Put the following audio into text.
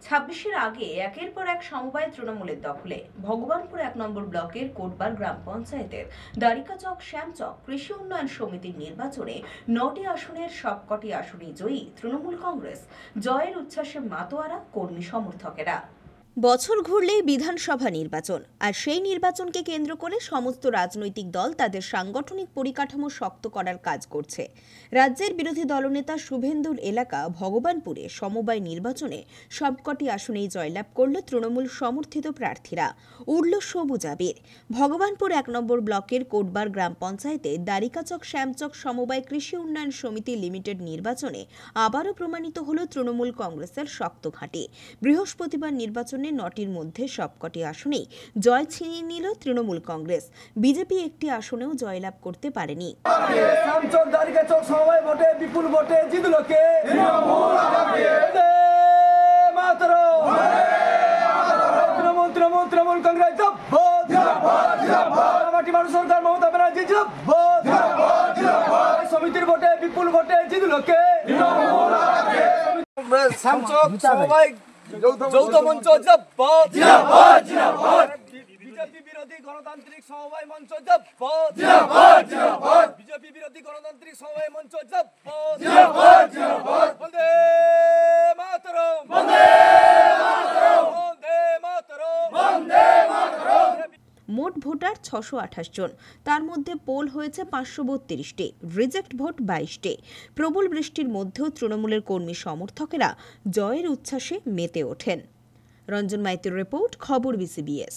26-এর আগে একের পর এক সমবায় তৃণমূলের দখলে। ভগবানপুর 1 নম্বর ব্লকের কোটবার গ্রাম পঞ্চায়েতের দ্বারিকাচক শ্যামচক কৃষি উন্নয়ন সমিতির নির্বাচনে 9টি আসনের সবকটি আসনই জয়ী তৃণমূল কংগ্রেস। জয়ের উচ্ছ্বাসে মাতোয়ারা কর্মী সমর্থকেরা। বছর ঘুরলেই বিধানসভা নির্বাচন, আর সেই নির্বাচনকে কেন্দ্র করে সমস্ত রাজনৈতিক দল তাদের সাংগঠনিক পরিকাঠামো শক্ত করার কাজ করছে। রাজ্যের বিরোধী দলনেতা শুভেন্দুর এলাকা ভগবানপুরে সমবায় নির্বাচনে সবকটি আসনেই জয়লাভ করল তৃণমূল সমর্থিত প্রার্থীরা। উড়ল সবুজ আবির। ভগবানপুর 1 নম্বর ব্লকের কোটবার গ্রাম পঞ্চায়েতে দ্বারিকাচক শ্যামচক সমবায় কৃষি উন্নয়ন সমিতি লিমিটেড নির্বাচনে আবারও প্রমাণিত হল তৃণমূল কংগ্রেসের শক্ত ঘাঁটি। বৃহস্পতিবার নির্বাচনে 9টির মধ্যে সবকটি আসনেই জয় ছিনিয়ে নিল তৃণমূল কংগ্রেস। বিজেপি একটি আসনেও জয়লাভ করতে পারেনি। বিপুল ভোটে জিতল কে? তৃণমূল কংগ্রেস সরকার মমতা ব্যানার্জি সমিতির ভোটে বিপুল ভোটে জিতল কে? সমবায় যৌথ মঞ্চ বিজেপি বিরোধী গণতান্ত্রিক সমবায় মঞ্চ বিজেপি বিরোধী গণতান্ত্রিক সমবায় মঞ্চ বন্দে মাতরম বন্দে মাতরম বন্দে মাতরম বন্দে মাতরম। মোট ভোটার 628 জন, তার মধ্যে পোল হয়েছে 532টি, রিজেক্ট ভোট 22টি। প্রবল বৃষ্টির মধ্যেও তৃণমূলের কর্মী সমর্থকেরা জয়ের উচ্ছ্বাসে মেতে ওঠেন। রঞ্জন মাইতির রিপোর্ট, খবর বিসিবিএস।